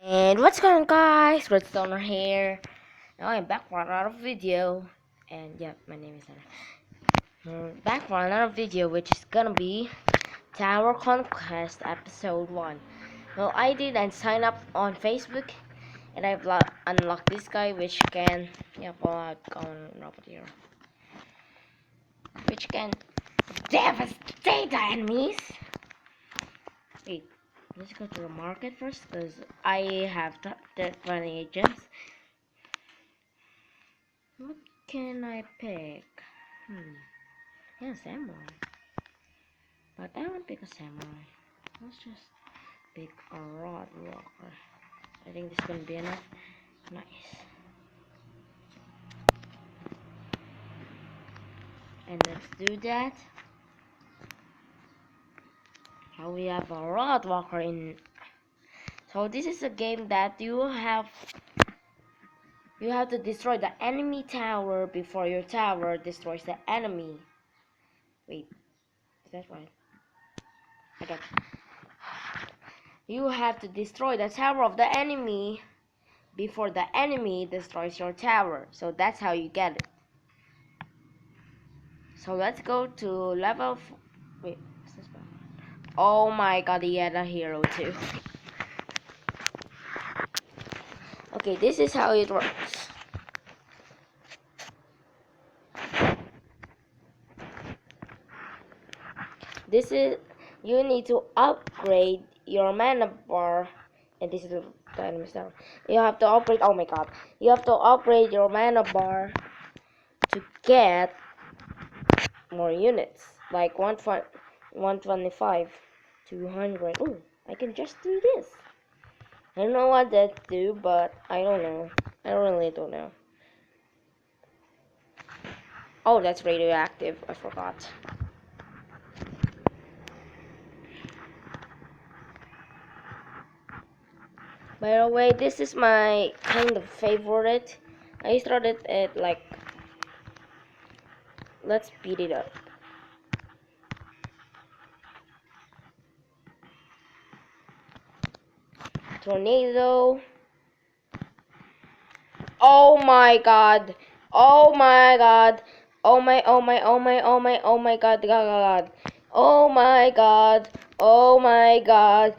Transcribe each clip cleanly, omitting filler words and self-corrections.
And what's going on, guys? Redstoner here. Now I'm back for another video. And yeah, my name is Anna. Back for another video, which is gonna be Tower Conquest episode 1. Well, I did and sign up on Facebook, and I've unlocked this guy, which can pull out on robot here, which can devastate the enemies. Wait, let's go to the market first, because I have 20 gems. What can I pick? Yeah, samurai. But I won't pick a samurai. Let's just pick a rod walker. I think this is gonna be enough. Nice. And let's do that. Now we have a rod walker in. So this is a game that you have to destroy the enemy tower before your tower destroys the enemy. Wait, is that right? I got. You have to destroy the tower of the enemy before the enemy destroys your tower. So that's how you get it. So let's go to level. Wait, what's this one? Oh my god, he had a hero too. Okay, this is how it works. This is, you need to upgrade your mana bar, and this is the enemy down. You have to upgrade. Oh my god, you have to upgrade your mana bar to get more units, like 125, 200. Oh, I can just do this. I don't know what that do, but I don't know. I really don't know. Oh, that's radioactive. I forgot. By the way, this is my kind of favorite. I started at like, let's speed it up. Tornado. Oh my god. Oh my god. Oh my god, god. Oh my god. Oh my god. Oh my god.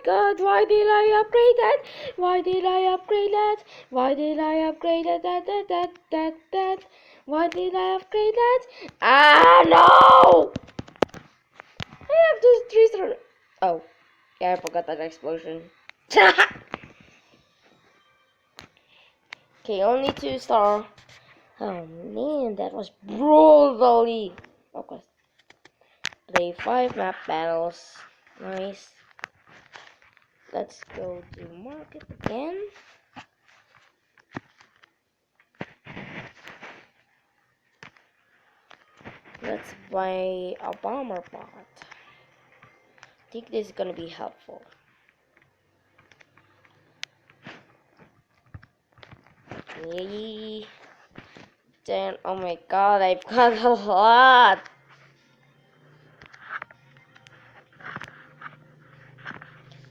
God, why did I upgrade that? Why did I upgrade that? Why did I upgrade that? Why did I upgrade that? Ah, no! I have those 3 stars. Oh, yeah, I forgot that explosion. Okay, only 2 star. Oh man, that was brutally. Okay. Play 5 map battles. Nice. Let's go to market again. Let's buy a bomber bot. I think this is gonna be helpful. Yay. Then, oh my god, I've got a lot.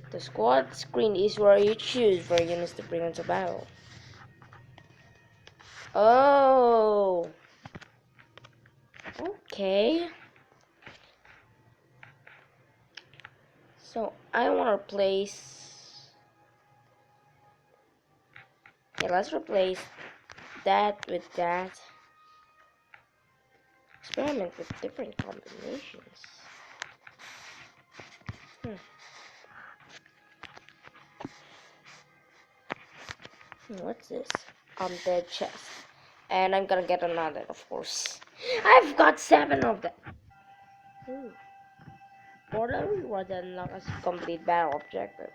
The squad screen is where you choose where units to bring into battle. Oh. Okay. So I want to replace. Okay, let's replace that with that. Experiment with different combinations. What's this? Dead chest. And I'm gonna get another, of course. I've got 7 of them. Ooh. Border reward unlock as complete battle objectives.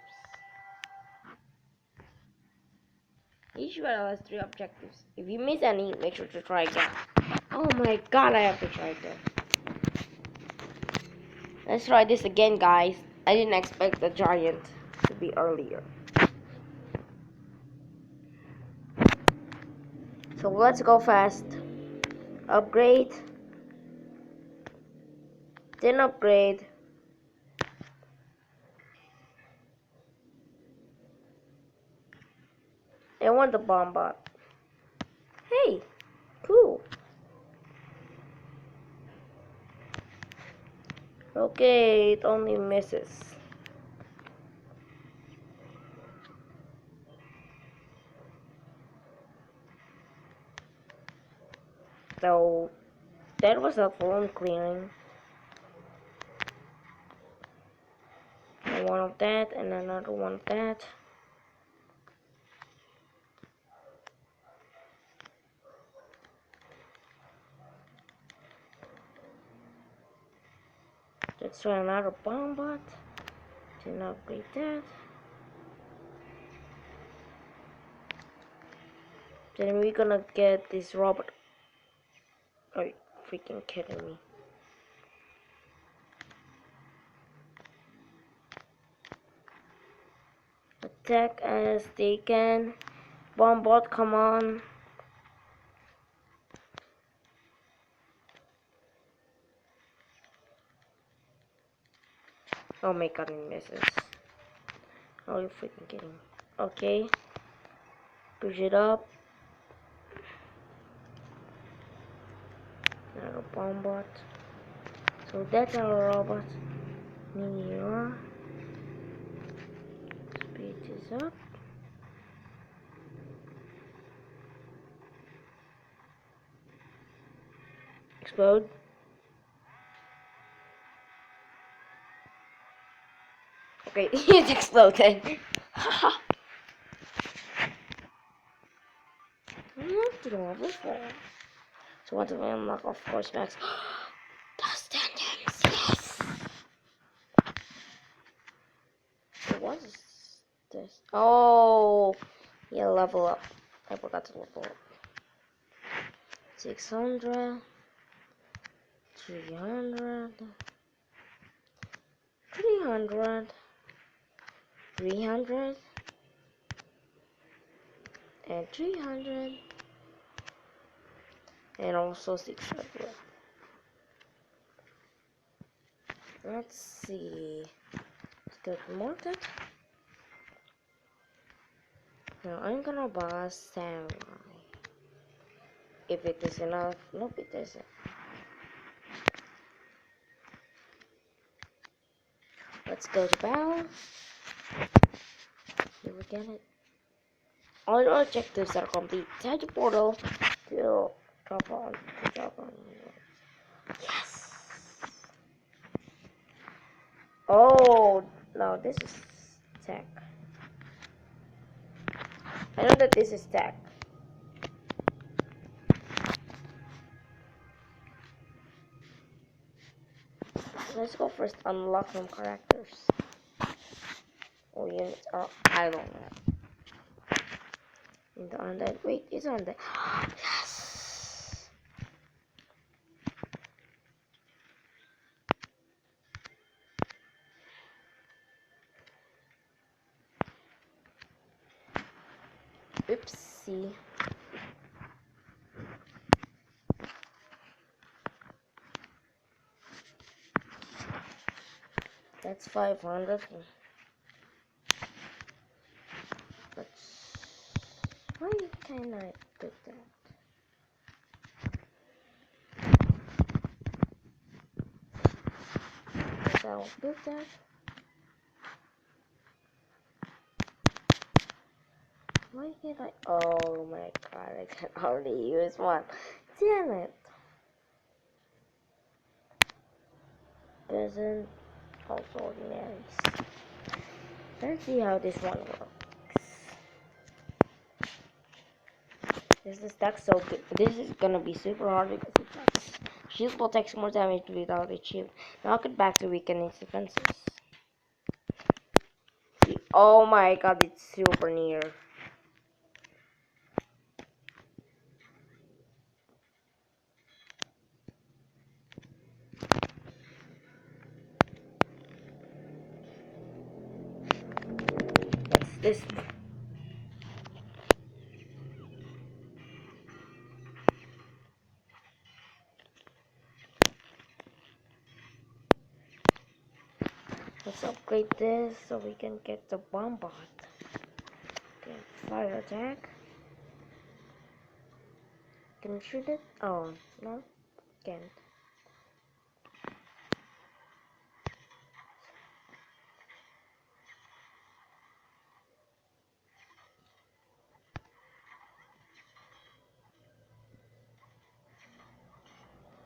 Each battle has 3 objectives. If you miss any, make sure to try again. Oh my god, I have to try again. Let's try this again, guys. I didn't expect the giant to be earlier. So let's go fast. Upgrade. Then upgrade. I want the bomb bot. Hey, cool. Okay, it only misses. So that was a phone clearing. And one of that and another one of that. Let's try another bomb bot. Then upgrade that. Then we're gonna get this robot. Are you freaking kidding me? Attack as they can. Bomb bot, come on. Oh my god, it misses. Oh, you freaking kidding me. Okay. Push it up. Another bomb bot. So that's our robot. Meteor. Speed is up. Explode. Okay, it exploded. Haha. Not level 4. So what do we unlock? Of course, Max. Dust tandems, yes! So what is this? Oh, yeah, level up. I forgot to level up. 600, 300, 300, 300, and 300, and also 600. Let's see. Let's go to market. Now I'm gonna buy samurai. If it is enough. Nope, it isn't. Let's go to battle. Did we get it? All objectives are complete. Tag the portal to drop on. Yes! Oh, no, this is tech. I know that this is tech. Let's go first unlock some characters. Or units. Oh, I don't know. In the undead. Wait, it's undead. Yes! Oopsie. That's 500. But why can't I put that? Yes, I'll put that. Why can't I? Oh my god, I can only use one. Damn it. Peasant, also ordinaries. Let's see how this one works. This is stuck so good. This is gonna be super hard because it takes shield will take more damage without a shield. Now get back to weaken its defenses. See, oh my god, it's super near. What's this? Let's upgrade this so we can get the bomb bot. Okay, fire attack. Can you shoot it? Oh, no, can't.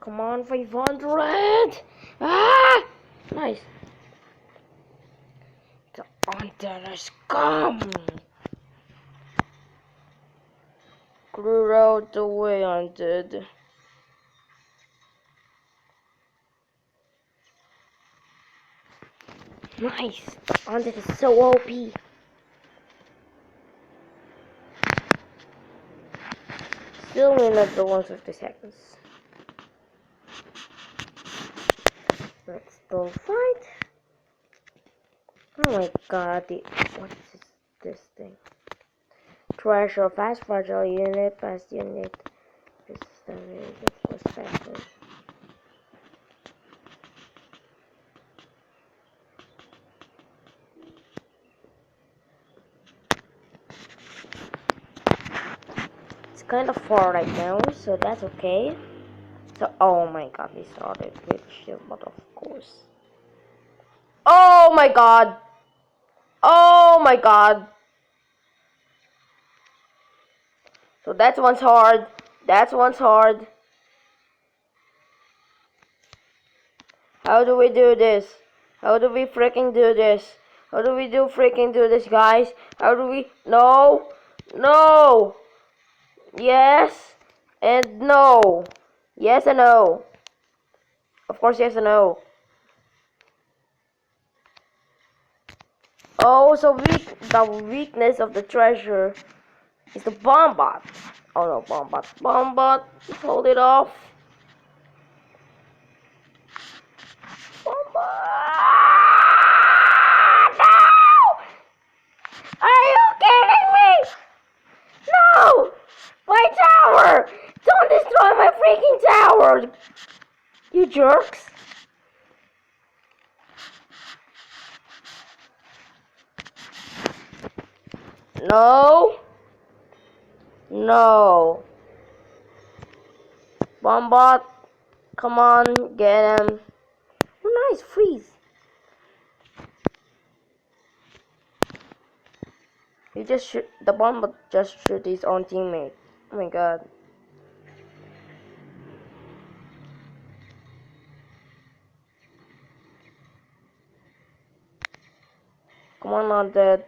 Come on, 500! Ah! Nice. The hunter has come! Clear out the way, hunted. Nice! The hunted is so OP. Still in at the 150 seconds. Let's still fight. Oh my god, what is this thing? Treasure, fast fragile unit, fast unit. This is the really good perspective. It's kind of far right now, so that's okay. So, oh my god, we started with shield, but of course. Oh my god! Oh my god! So that one's hard. That one's hard. How do we do this? How do we freaking do this? How do we freaking do this, guys? How do we? No! No! Yes! And no! Yes and no. Of course, yes and no. Oh, so the weakness of the treasure is the bomb bot. Oh no, bomb bot. Bomb bot, hold it off. Bomb bot. No! Are you kidding me? No! My tower! Don't destroy my freaking tower! You jerks! No! No! Bombot, come on, get him. Oh, nice, freeze. You just shoot, the Bombot just shoot his own teammate. Oh my god. Come on, not dead.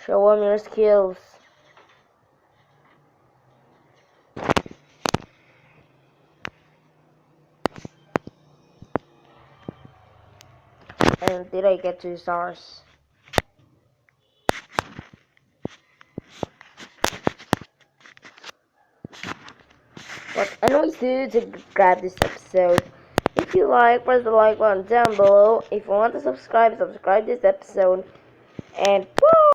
Show him your skills. And did I get 2 stars? But anyways, dudes, grab this episode. If you like, press the like button down below. If you want to subscribe this episode. And